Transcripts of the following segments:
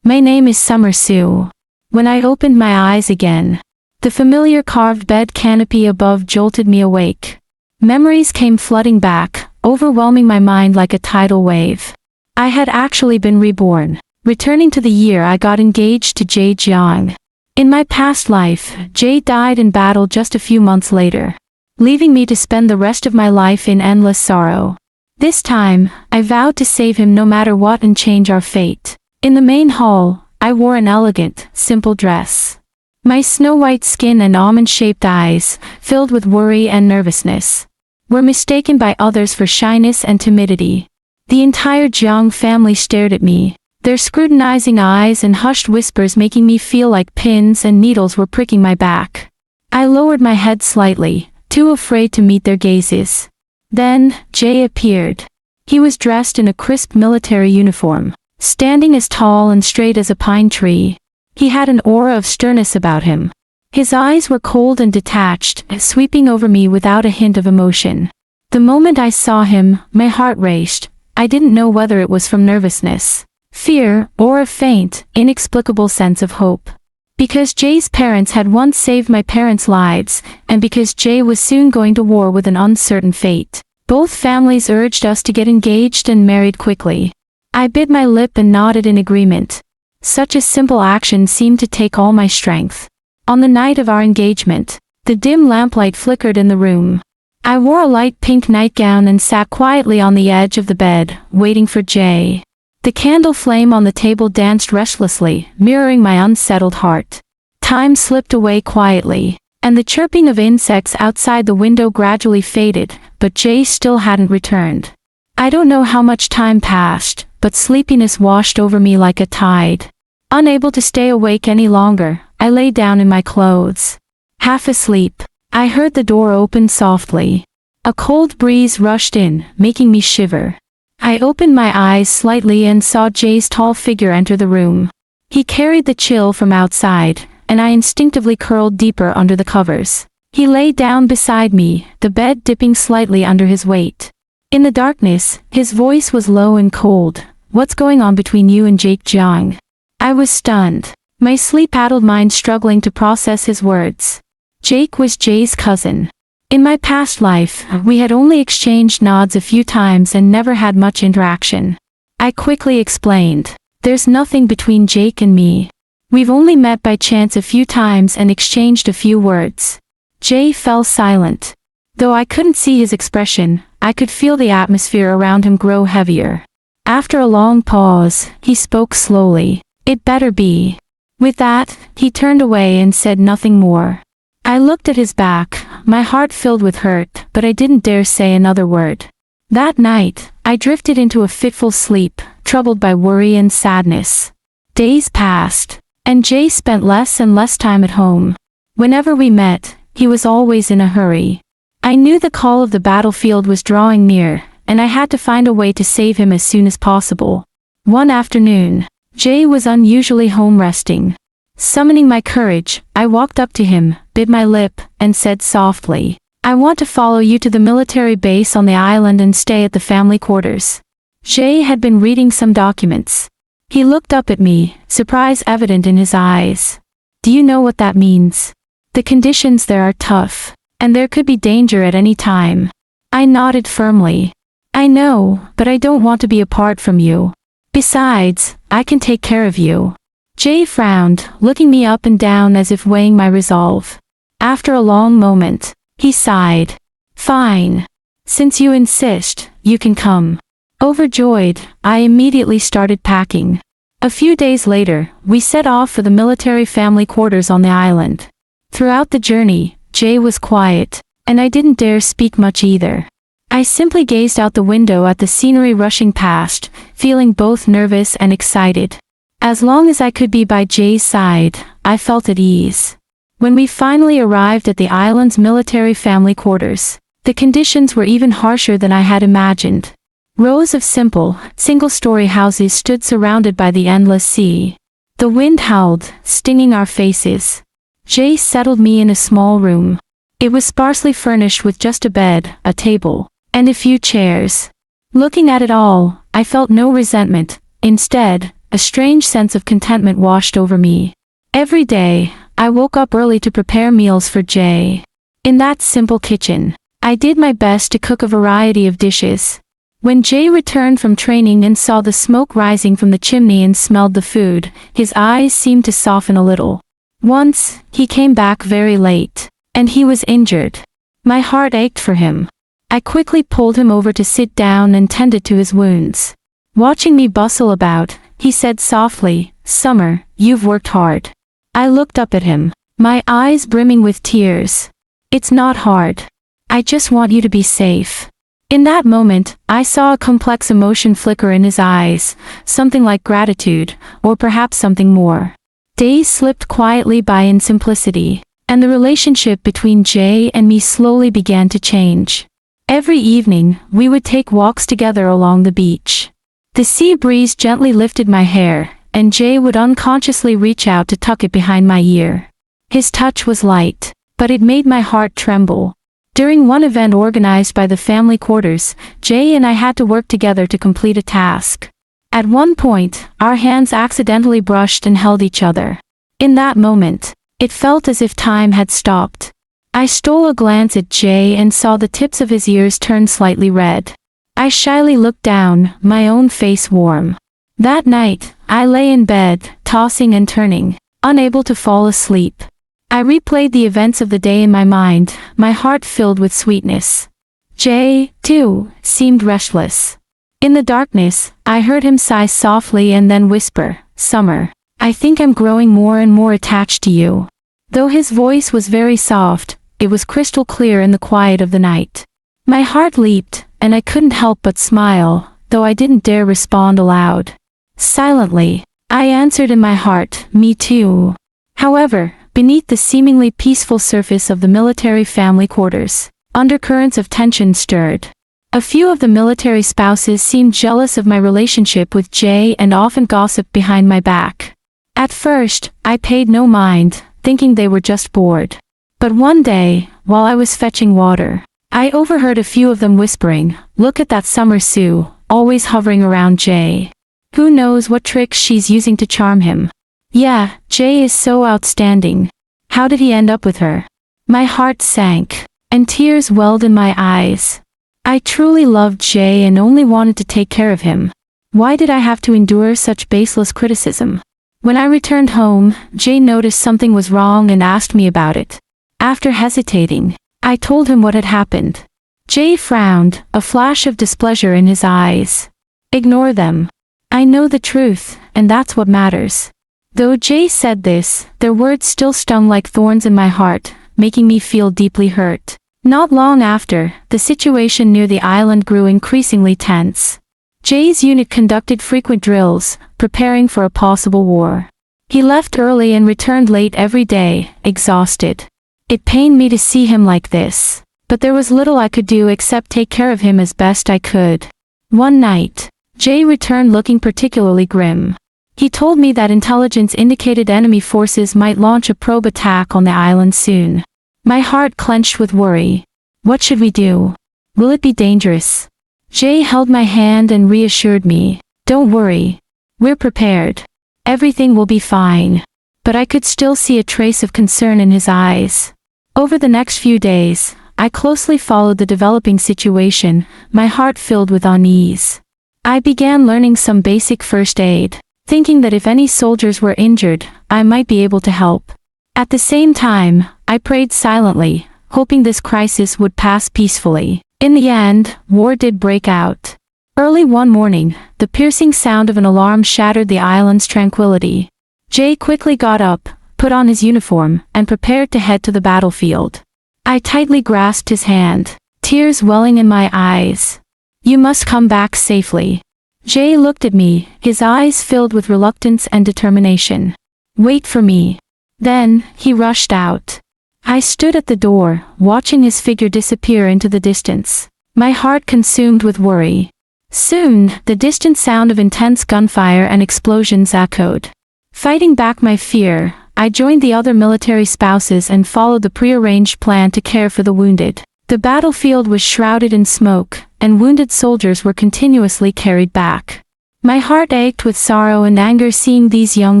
My name is Summer Sue. When I opened my eyes again, the familiar carved bed canopy above jolted me awake. Memories came flooding back, overwhelming my mind like a tidal wave. I had actually been reborn, returning to the year I got engaged to Jae Jeong. In my past life, Jae died in battle just a few months later, leaving me to spend the rest of my life in endless sorrow. This time, I vowed to save him no matter what and change our fate. In the main hall, I wore an elegant, simple dress. My snow-white skin and almond-shaped eyes, filled with worry and nervousness, were mistaken by others for shyness and timidity. The entire Jeong family stared at me, their scrutinizing eyes and hushed whispers making me feel like pins and needles were pricking my back. I lowered my head slightly, too afraid to meet their gazes. Then, Jae appeared. He was dressed in a crisp military uniform, standing as tall and straight as a pine tree. He had an aura of sternness about him. His eyes were cold and detached, sweeping over me without a hint of emotion. The moment I saw him, my heart raced. I didn't know whether it was from nervousness, fear, or a faint, inexplicable sense of hope. Because Jae's parents had once saved my parents' lives, and because Jae was soon going to war with an uncertain fate, both families urged us to get engaged and married quickly. I bit my lip and nodded in agreement. Such a simple action seemed to take all my strength. On the night of our engagement, the dim lamplight flickered in the room. I wore a light pink nightgown and sat quietly on the edge of the bed, waiting for Jae. The candle flame on the table danced restlessly, mirroring my unsettled heart. Time slipped away quietly, and the chirping of insects outside the window gradually faded, but Jae still hadn't returned. I don't know how much time passed, but sleepiness washed over me like a tide. Unable to stay awake any longer, I lay down in my clothes. Half asleep, I heard the door open softly. A cold breeze rushed in, making me shiver. I opened my eyes slightly and saw Jae's tall figure enter the room. He carried the chill from outside, and I instinctively curled deeper under the covers. He lay down beside me, the bed dipping slightly under his weight. In the darkness, his voice was low and cold. "What's going on between you and Jae Jeong?" I was stunned, my sleep-addled mind struggling to process his words. Jake was Jae's cousin. In my past life, we had only exchanged nods a few times and never had much interaction. I quickly explained, "There's nothing between Jake and me. We've only met by chance a few times and exchanged a few words." Jae fell silent. Though I couldn't see his expression, I could feel the atmosphere around him grow heavier. After a long pause, he spoke slowly, "It better be." With that, he turned away and said nothing more. I looked at his back, my heart filled with hurt, but I didn't dare say another word. That night, I drifted into a fitful sleep, troubled by worry and sadness. Days passed, and Jae spent less and less time at home. Whenever we met, he was always in a hurry. I knew the call of the battlefield was drawing near, and I had to find a way to save him as soon as possible. One afternoon, Jae was unusually home resting. Summoning my courage, I walked up to him, bit my lip, and said softly, "I want to follow you to the military base on the island and stay at the family quarters." Jae had been reading some documents. He looked up at me, surprise evident in his eyes. "Do you know what that means? The conditions there are tough, and there could be danger at any time." I nodded firmly. "I know, but I don't want to be apart from you. Besides, I can take care of you." Jae frowned, looking me up and down as if weighing my resolve. After a long moment, he sighed. "Fine. Since you insist, you can come." Overjoyed, I immediately started packing. A few days later, we set off for the military family quarters on the island. Throughout the journey, Jae was quiet, and I didn't dare speak much either. I simply gazed out the window at the scenery rushing past, feeling both nervous and excited. As long as I could be by Jae's side, I felt at ease. When we finally arrived at the island's military family quarters, the conditions were even harsher than I had imagined. Rows of simple, single-story houses stood surrounded by the endless sea. The wind howled, stinging our faces. Jae settled me in a small room. It was sparsely furnished with just a bed, a table, and a few chairs. Looking at it all, I felt no resentment. Instead, a strange sense of contentment washed over me. Every day, I woke up early to prepare meals for Jay. In that simple kitchen, I did my best to cook a variety of dishes. When Jay returned from training and saw the smoke rising from the chimney and smelled the food, his eyes seemed to soften a little. Once, he came back very late, and he was injured. My heart ached for him. I quickly pulled him over to sit down and tended to his wounds. Watching me bustle about, he said softly, "Summer, you've worked hard." I looked up at him, my eyes brimming with tears. "It's not hard. I just want you to be safe." In that moment, I saw a complex emotion flicker in his eyes, something like gratitude, or perhaps something more. Days slipped quietly by in simplicity, and the relationship between Jay and me slowly began to change. Every evening, we would take walks together along the beach. The sea breeze gently lifted my hair, and Jay would unconsciously reach out to tuck it behind my ear. His touch was light, but it made my heart tremble. During one event organized by the family quarters, Jay and I had to work together to complete a task. At one point, our hands accidentally brushed and held each other. In that moment, it felt as if time had stopped. I stole a glance at Jay and saw the tips of his ears turn slightly red. I shyly looked down, my own face warm. That night, I lay in bed, tossing and turning, unable to fall asleep. I replayed the events of the day in my mind, my heart filled with sweetness. Jay, too, seemed restless. In the darkness, I heard him sigh softly and then whisper, "Summer, I think I'm growing more and more attached to you." Though his voice was very soft, it was crystal clear in the quiet of the night. My heart leaped, and I couldn't help but smile, though I didn't dare respond aloud. Silently, I answered in my heart, "Me too." However, beneath the seemingly peaceful surface of the military family quarters, undercurrents of tension stirred. A few of the military spouses seemed jealous of my relationship with Jay and often gossiped behind my back. At first, I paid no mind, thinking they were just bored. But one day, while I was fetching water, I overheard a few of them whispering, "Look at that Summer Sue, always hovering around Jay. Who knows what tricks she's using to charm him. Yeah, Jay is so outstanding. How did he end up with her?" My heart sank, and tears welled in my eyes. I truly loved Jay and only wanted to take care of him. Why did I have to endure such baseless criticism? When I returned home, Jay noticed something was wrong and asked me about it. After hesitating, I told him what had happened. Jay frowned, a flash of displeasure in his eyes. "Ignore them. I know the truth, and that's what matters." Though Jay said this, their words still stung like thorns in my heart, making me feel deeply hurt. Not long after, the situation near the island grew increasingly tense. Jay's unit conducted frequent drills, preparing for a possible war. He left early and returned late every day, exhausted. It pained me to see him like this, but there was little I could do except take care of him as best I could. One night, Jay returned looking particularly grim. He told me that intelligence indicated enemy forces might launch a probe attack on the island soon. My heart clenched with worry. What should we do? Will it be dangerous? Jay held my hand and reassured me. "Don't worry. We're prepared. Everything will be fine." But I could still see a trace of concern in his eyes. Over the next few days, I closely followed the developing situation, my heart filled with unease. I began learning some basic first aid, thinking that if any soldiers were injured, I might be able to help. At the same time, I prayed silently, hoping this crisis would pass peacefully. In the end, war did break out. Early one morning, the piercing sound of an alarm shattered the island's tranquility. Jay quickly got up, put on his uniform, and prepared to head to the battlefield. I tightly grasped his hand, tears welling in my eyes. "You must come back safely." Jay looked at me, his eyes filled with reluctance and determination. "Wait for me." Then, he rushed out. I stood at the door, watching his figure disappear into the distance, my heart consumed with worry. Soon, the distant sound of intense gunfire and explosions echoed. Fighting back my fear, I joined the other military spouses and followed the prearranged plan to care for the wounded. The battlefield was shrouded in smoke, and wounded soldiers were continuously carried back. My heart ached with sorrow and anger seeing these young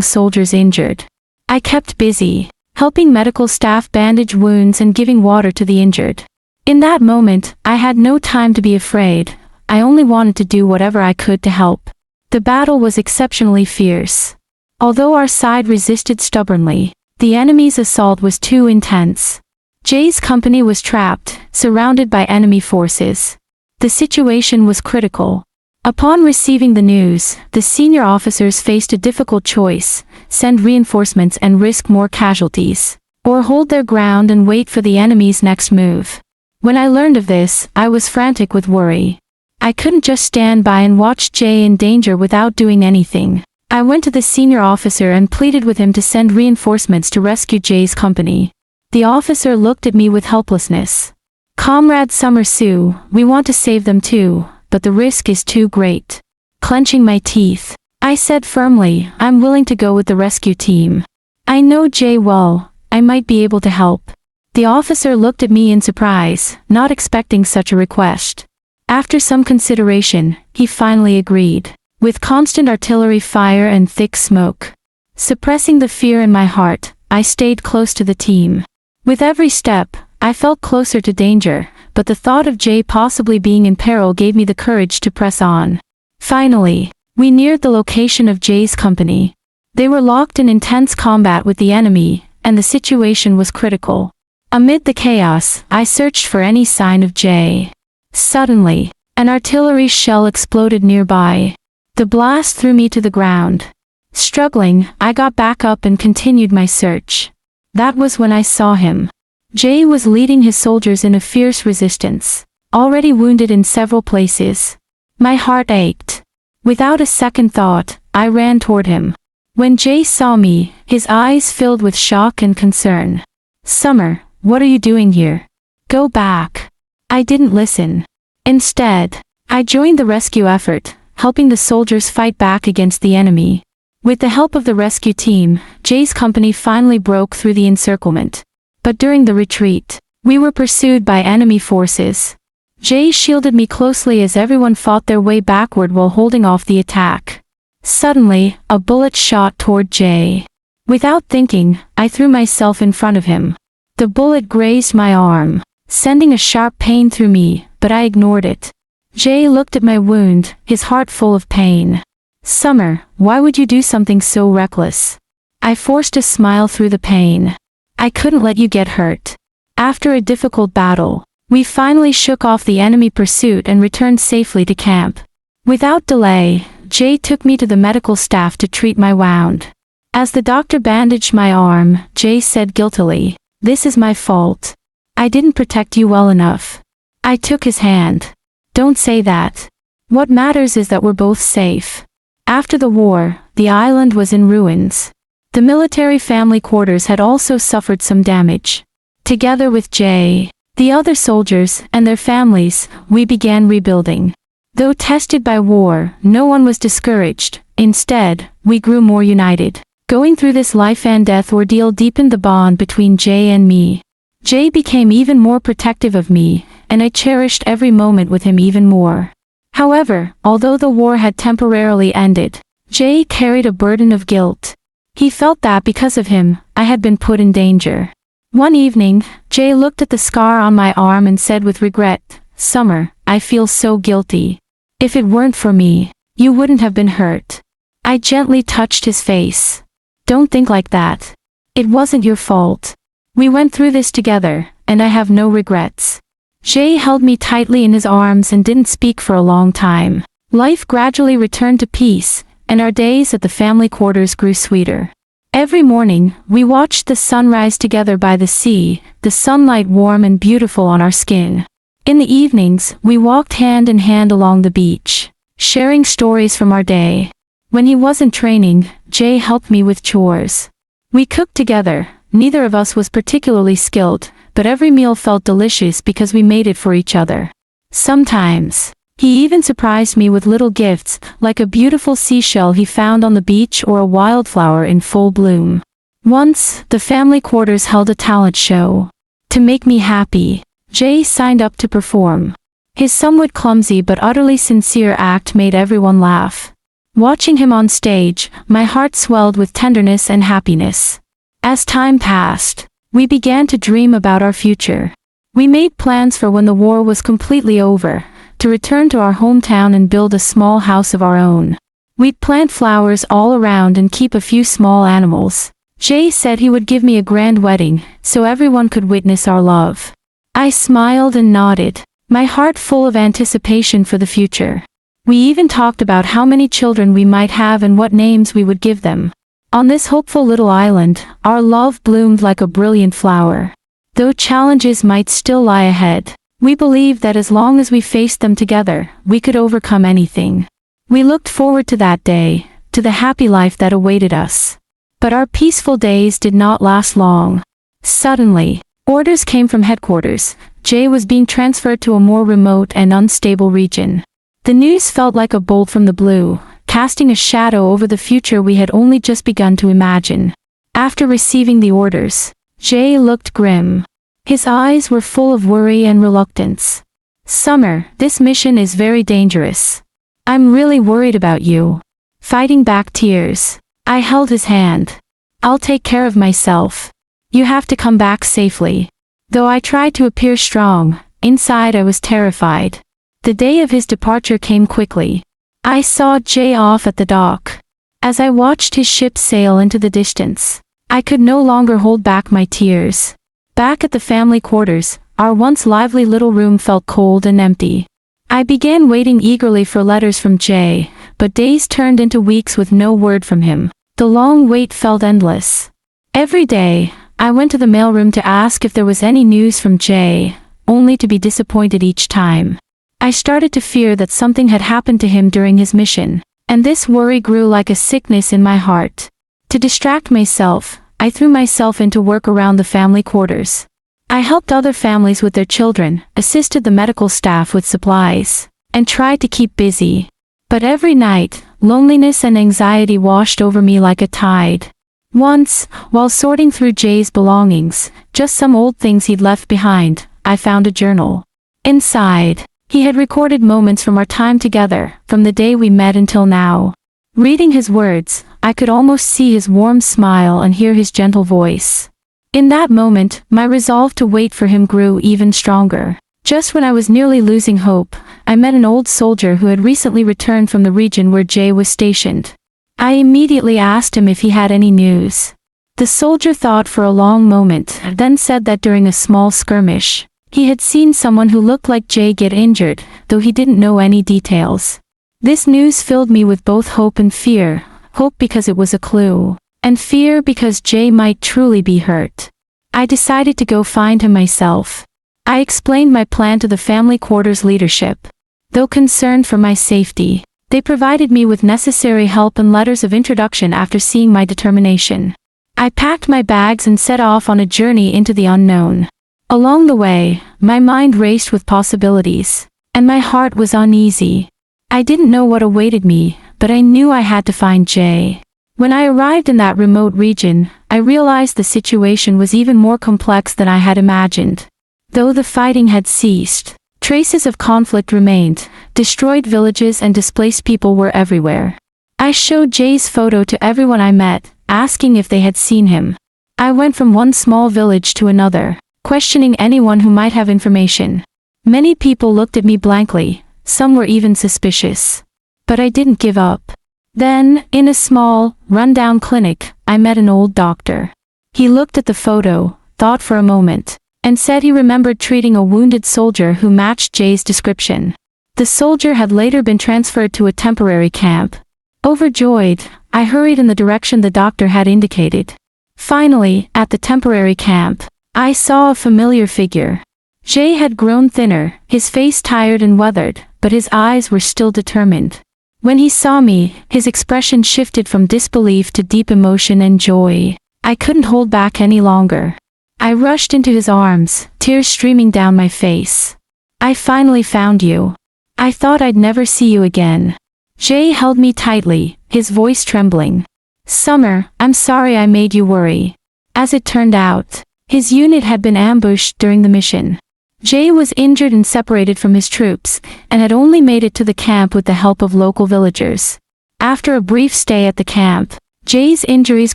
soldiers injured. I kept busy, helping medical staff bandage wounds and giving water to the injured. In that moment, I had no time to be afraid. I only wanted to do whatever I could to help. The battle was exceptionally fierce. Although our side resisted stubbornly, the enemy's assault was too intense. Jay's company was trapped, surrounded by enemy forces. The situation was critical. Upon receiving the news, the senior officers faced a difficult choice: send reinforcements and risk more casualties, or hold their ground and wait for the enemy's next move. When I learned of this, I was frantic with worry. I couldn't just stand by and watch Jay in danger without doing anything. I went to the senior officer and pleaded with him to send reinforcements to rescue Jay's company. The officer looked at me with helplessness. "Comrade Summer Sue, we want to save them too, but the risk is too great." Clenching my teeth, I said firmly, "I'm willing to go with the rescue team. I know Jay well, I might be able to help." The officer looked at me in surprise, not expecting such a request. After some consideration, he finally agreed. With constant artillery fire and thick smoke suppressing the fear in my heart, I stayed close to the team. With every step, I felt closer to danger, but the thought of Jay possibly being in peril gave me the courage to press on. Finally, we neared the location of Jay's company. They were locked in intense combat with the enemy, and the situation was critical. Amid the chaos, I searched for any sign of Jay. Suddenly, an artillery shell exploded nearby. The blast threw me to the ground. Struggling, I got back up and continued my search. That was when I saw him. Jay was leading his soldiers in a fierce resistance, already wounded in several places. My heart ached. Without a second thought, I ran toward him. When Jay saw me, his eyes filled with shock and concern. "Summer, what are you doing here? Go back." I didn't listen. Instead, I joined the rescue effort, helping the soldiers fight back against the enemy. With the help of the rescue team, Jay's company finally broke through the encirclement. But during the retreat, we were pursued by enemy forces. Jay shielded me closely as everyone fought their way backward while holding off the attack. Suddenly, a bullet shot toward Jay. Without thinking, I threw myself in front of him. The bullet grazed my arm, sending a sharp pain through me, but I ignored it. Jay looked at my wound, his heart full of pain. "Summer, why would you do something so reckless?" I forced a smile through the pain. "I couldn't let you get hurt." After a difficult battle, we finally shook off the enemy pursuit and returned safely to camp. Without delay, Jay took me to the medical staff to treat my wound. As the doctor bandaged my arm, Jay said guiltily, "This is my fault. I didn't protect you well enough." I took his hand. "Don't say that. What matters is that we're both safe." After the war, the island was in ruins. The military family quarters had also suffered some damage. Together with Jay, the other soldiers, and their families, we began rebuilding. Though tested by war, no one was discouraged. Instead, we grew more united. Going through this life and death ordeal deepened the bond between Jay and me. Jay became even more protective of me, and I cherished every moment with him even more. However, although the war had temporarily ended, Jay carried a burden of guilt. He felt that because of him, I had been put in danger. One evening, Jay looked at the scar on my arm and said with regret, "Summer, I feel so guilty. If it weren't for me, you wouldn't have been hurt." I gently touched his face. "Don't think like that. It wasn't your fault. We went through this together, and I have no regrets." Jay held me tightly in his arms and didn't speak for a long time. Life gradually returned to peace, and our days at the family quarters grew sweeter. Every morning, we watched the sun rise together by the sea, the sunlight warm and beautiful on our skin. In the evenings, we walked hand in hand along the beach, sharing stories from our day. When he wasn't training, Jay helped me with chores. We cooked together. Neither of us was particularly skilled, but every meal felt delicious because we made it for each other. Sometimes, he even surprised me with little gifts, like a beautiful seashell he found on the beach or a wildflower in full bloom. Once, the family quarters held a talent show. To make me happy, Jay signed up to perform. His somewhat clumsy but utterly sincere act made everyone laugh. Watching him on stage, my heart swelled with tenderness and happiness. As time passed, we began to dream about our future. We made plans for when the war was completely over, to return to our hometown and build a small house of our own. We'd plant flowers all around and keep a few small animals. Jay said he would give me a grand wedding, so everyone could witness our love. I smiled and nodded, my heart full of anticipation for the future. We even talked about how many children we might have and what names we would give them. On this hopeful little island, our love bloomed like a brilliant flower. Though challenges might still lie ahead, we believed that as long as we faced them together, we could overcome anything. We looked forward to that day, to the happy life that awaited us. But our peaceful days did not last long. Suddenly, orders came from headquarters. Jay was being transferred to a more remote and unstable region. The news felt like a bolt from the blue, casting a shadow over the future we had only just begun to imagine. After receiving the orders, Jay looked grim. His eyes were full of worry and reluctance. "Summer, this mission is very dangerous. I'm really worried about you." Fighting back tears, I held his hand. "I'll take care of myself. You have to come back safely." Though I tried to appear strong, inside I was terrified. The day of his departure came quickly. I saw Jay off at the dock. As I watched his ship sail into the distance, I could no longer hold back my tears. Back at the family quarters, our once lively little room felt cold and empty. I began waiting eagerly for letters from Jay, but days turned into weeks with no word from him. The long wait felt endless. Every day, I went to the mailroom to ask if there was any news from Jay, only to be disappointed each time. I started to fear that something had happened to him during his mission, and this worry grew like a sickness in my heart. To distract myself, I threw myself into work around the family quarters. I helped other families with their children, assisted the medical staff with supplies, and tried to keep busy. But every night, loneliness and anxiety washed over me like a tide. Once, while sorting through Jay's belongings, just some old things he'd left behind, I found a journal. Inside, he had recorded moments from our time together, from the day we met until now. Reading his words, I could almost see his warm smile and hear his gentle voice. In that moment, my resolve to wait for him grew even stronger. Just when I was nearly losing hope, I met an old soldier who had recently returned from the region where Jay was stationed. I immediately asked him if he had any news. The soldier thought for a long moment, then said that during a small skirmish, he had seen someone who looked like Jay get injured, though he didn't know any details. This news filled me with both hope and fear, hope because it was a clue, and fear because Jay might truly be hurt. I decided to go find him myself. I explained my plan to the family quarters leadership. Though concerned for my safety, they provided me with necessary help and letters of introduction after seeing my determination. I packed my bags and set off on a journey into the unknown. Along the way, my mind raced with possibilities, and my heart was uneasy. I didn't know what awaited me, but I knew I had to find Jay. When I arrived in that remote region, I realized the situation was even more complex than I had imagined. Though the fighting had ceased, traces of conflict remained. Destroyed villages and displaced people were everywhere. I showed Jay's photo to everyone I met, asking if they had seen him. I went from one small village to another, questioning anyone who might have information. Many people looked at me blankly, some were even suspicious. But I didn't give up. Then, in a small, run-down clinic, I met an old doctor. He looked at the photo, thought for a moment, and said he remembered treating a wounded soldier who matched Jay's description. The soldier had later been transferred to a temporary camp. Overjoyed, I hurried in the direction the doctor had indicated. Finally, at the temporary camp, I saw a familiar figure. Jay had grown thinner, his face tired and weathered, but his eyes were still determined. When he saw me, his expression shifted from disbelief to deep emotion and joy. I couldn't hold back any longer. I rushed into his arms, tears streaming down my face. "I finally found you. I thought I'd never see you again." Jay held me tightly, his voice trembling. "Summer, I'm sorry I made you worry." As it turned out, his unit had been ambushed during the mission. Jay was injured and separated from his troops, and had only made it to the camp with the help of local villagers. After a brief stay at the camp, Jay's injuries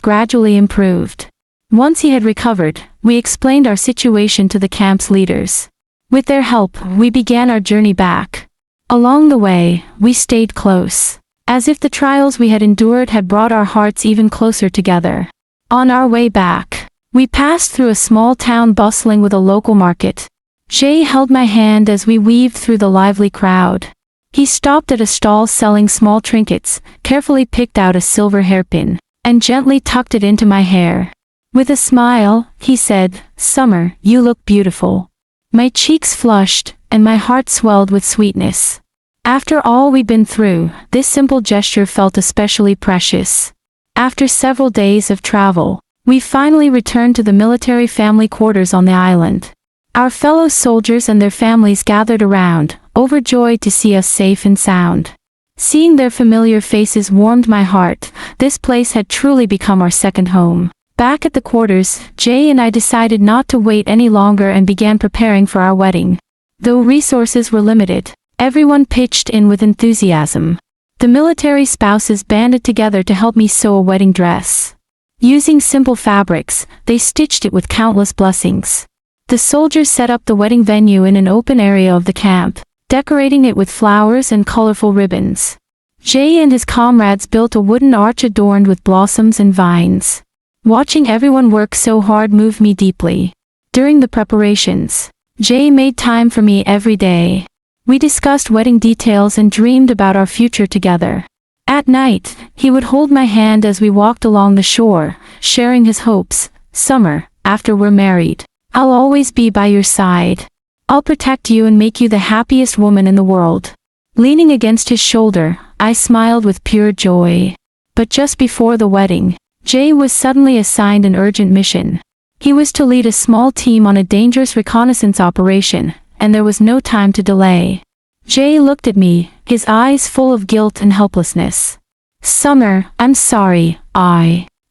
gradually improved. Once he had recovered, we explained our situation to the camp's leaders. With their help, we began our journey back. Along the way, we stayed close, as if the trials we had endured had brought our hearts even closer together. On our way back, we passed through a small town bustling with a local market. Jay held my hand as we weaved through the lively crowd. He stopped at a stall selling small trinkets, carefully picked out a silver hairpin, and gently tucked it into my hair. With a smile, he said, "Summer, you look beautiful." My cheeks flushed, and my heart swelled with sweetness. After all we'd been through, this simple gesture felt especially precious. After several days of travel, we finally returned to the military family quarters on the island. Our fellow soldiers and their families gathered around, overjoyed to see us safe and sound. Seeing their familiar faces warmed my heart. This place had truly become our second home. Back at the quarters, Jay and I decided not to wait any longer and began preparing for our wedding. Though resources were limited, everyone pitched in with enthusiasm. The military spouses banded together to help me sew a wedding dress. Using simple fabrics, they stitched it with countless blessings. The soldiers set up the wedding venue in an open area of the camp, decorating it with flowers and colorful ribbons. Jay and his comrades built a wooden arch adorned with blossoms and vines. Watching everyone work so hard moved me deeply. During the preparations, Jay made time for me every day. We discussed wedding details and dreamed about our future together. At night, he would hold my hand as we walked along the shore, sharing his hopes. "Summer, after we're married, I'll always be by your side. I'll protect you and make you the happiest woman in the world." Leaning against his shoulder, I smiled with pure joy. But just before the wedding, Jay was suddenly assigned an urgent mission. He was to lead a small team on a dangerous reconnaissance operation, and there was no time to delay. Jay looked at me, his eyes full of guilt and helplessness. "Summer, I'm sorry,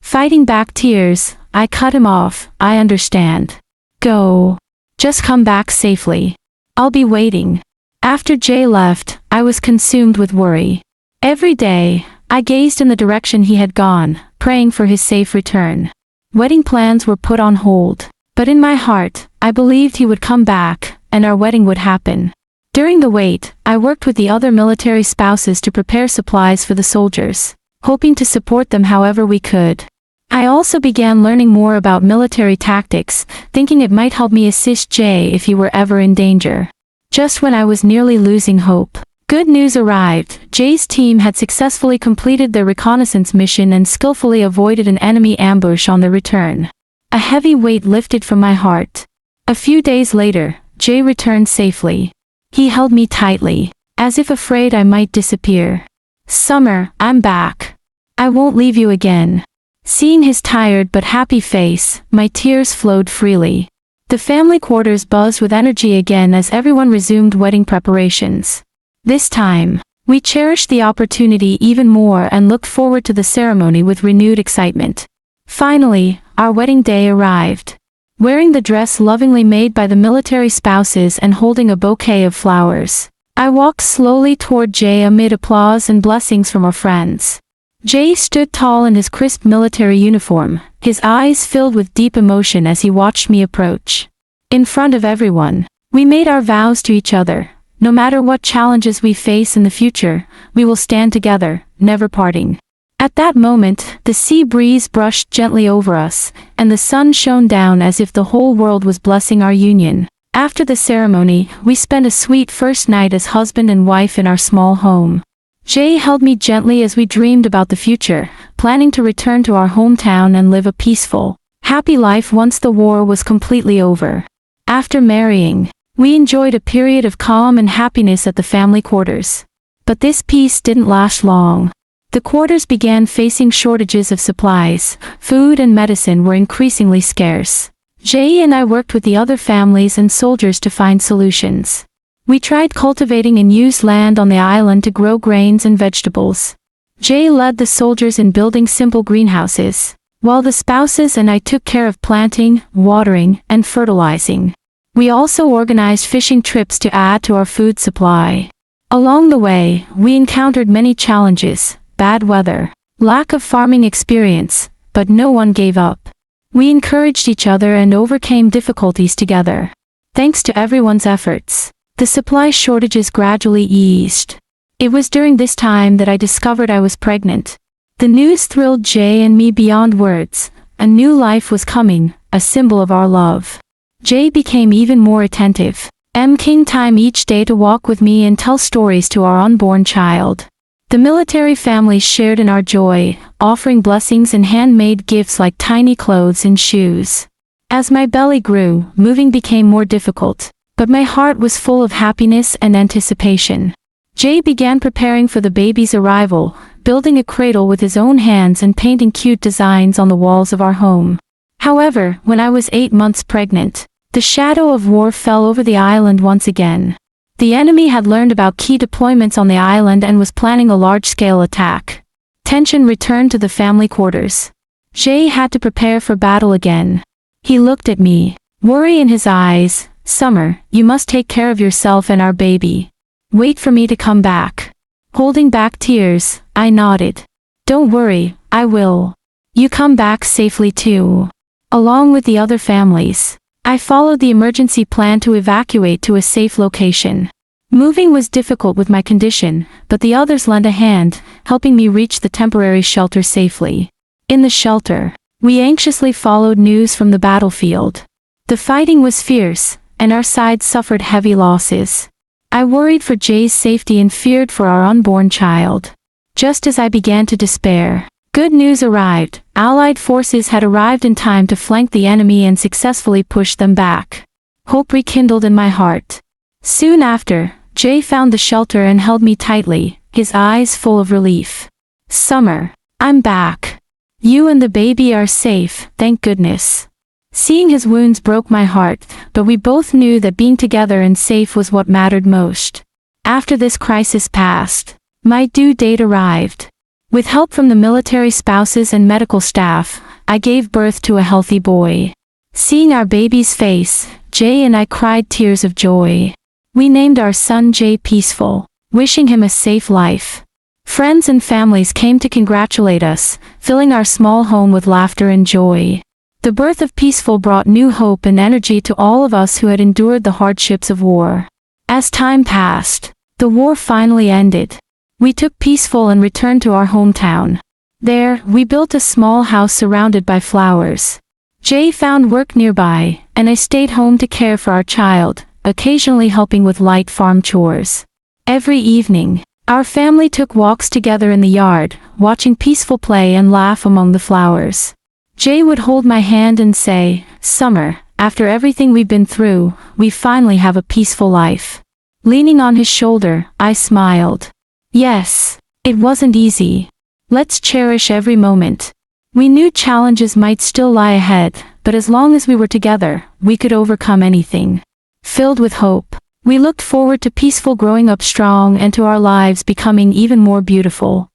Fighting back tears, I cut him off. "I understand. Go. Just come back safely. I'll be waiting." After Jay left, I was consumed with worry. Every day, I gazed in the direction he had gone, praying for his safe return. Wedding plans were put on hold, but in my heart, I believed he would come back, and our wedding would happen. During the wait, I worked with the other military spouses to prepare supplies for the soldiers, hoping to support them however we could. I also began learning more about military tactics, thinking it might help me assist Jay if he were ever in danger. Just when I was nearly losing hope, good news arrived. Jay's team had successfully completed their reconnaissance mission and skillfully avoided an enemy ambush on their return. A heavy weight lifted from my heart. A few days later, Jay returned safely. He held me tightly, as if afraid I might disappear. "Summer, I'm back. I won't leave you again." Seeing his tired but happy face, my tears flowed freely. The family quarters buzzed with energy again as everyone resumed wedding preparations. This time, we cherished the opportunity even more and looked forward to the ceremony with renewed excitement. Finally, our wedding day arrived. Wearing the dress lovingly made by the military spouses and holding a bouquet of flowers, I walked slowly toward Jay amid applause and blessings from our friends. Jay stood tall in his crisp military uniform, his eyes filled with deep emotion as he watched me approach. In front of everyone, we made our vows to each other. No matter what challenges we face in the future, we will stand together, never parting. At that moment, the sea breeze brushed gently over us, and the sun shone down as if the whole world was blessing our union. After the ceremony, we spent a sweet first night as husband and wife in our small home. Jay held me gently as we dreamed about the future, planning to return to our hometown and live a peaceful, happy life once the war was completely over. After marrying, we enjoyed a period of calm and happiness at the family quarters. But this peace didn't last long. The quarters began facing shortages of supplies. Food and medicine were increasingly scarce. Jay and I worked with the other families and soldiers to find solutions. We tried cultivating unused land on the island to grow grains and vegetables. Jay led the soldiers in building simple greenhouses, while the spouses and I took care of planting, watering, and fertilizing. We also organized fishing trips to add to our food supply. Along the way, we encountered many challenges. bad weather, lack of farming experience, but no one gave up. We encouraged each other and overcame difficulties together. Thanks to everyone's efforts, the supply shortages gradually eased. It was during this time that I discovered I was pregnant. The news thrilled Jay and me beyond words. A new life was coming, a symbol of our love. Jay became even more attentive, making time each day to walk with me and tell stories to our unborn child. The military families shared in our joy, offering blessings and handmade gifts like tiny clothes and shoes. As my belly grew, moving became more difficult, but my heart was full of happiness and anticipation. Jay began preparing for the baby's arrival, building a cradle with his own hands and painting cute designs on the walls of our home. However, when I was 8 months pregnant, the shadow of war fell over the island once again. The enemy had learned about key deployments on the island and was planning a large-scale attack. Tension returned to the family quarters. Jay had to prepare for battle again. He looked at me, worry in his eyes. "Summer, you must take care of yourself and our baby. Wait for me to come back." Holding back tears, I nodded. "Don't worry, I will. You come back safely too." Along with the other families, I followed the emergency plan to evacuate to a safe location. Moving was difficult with my condition, but the others lent a hand, helping me reach the temporary shelter safely. In the shelter, we anxiously followed news from the battlefield. The fighting was fierce, and our side suffered heavy losses. I worried for Jay's safety and feared for our unborn child. Just as I began to despair, good news arrived. Allied forces had arrived in time to flank the enemy and successfully push them back. Hope rekindled in my heart. Soon after, Jay found the shelter and held me tightly, his eyes full of relief. "Summer, I'm back. You and the baby are safe, thank goodness." Seeing his wounds broke my heart, but we both knew that being together and safe was what mattered most. After this crisis passed, my due date arrived. With help from the military spouses and medical staff, I gave birth to a healthy boy. Seeing our baby's face, Jay and I cried tears of joy. We named our son Jay Peaceful, wishing him a safe life. Friends and families came to congratulate us, filling our small home with laughter and joy. The birth of Peaceful brought new hope and energy to all of us who had endured the hardships of war. As time passed, the war finally ended. We took Peaceful and returned to our hometown. There, we built a small house surrounded by flowers. Jay found work nearby, and I stayed home to care for our child, occasionally helping with light farm chores. Every evening, our family took walks together in the yard, watching Peaceful play and laugh among the flowers. Jay would hold my hand and say, "Summer, after everything we've been through, we finally have a peaceful life." Leaning on his shoulder, I smiled. Yes, it wasn't easy. Let's cherish every moment. We knew challenges might still lie ahead, but as long as we were together, we could overcome anything. Filled with hope, we looked forward to Peaceful growing up strong and to our lives becoming even more beautiful.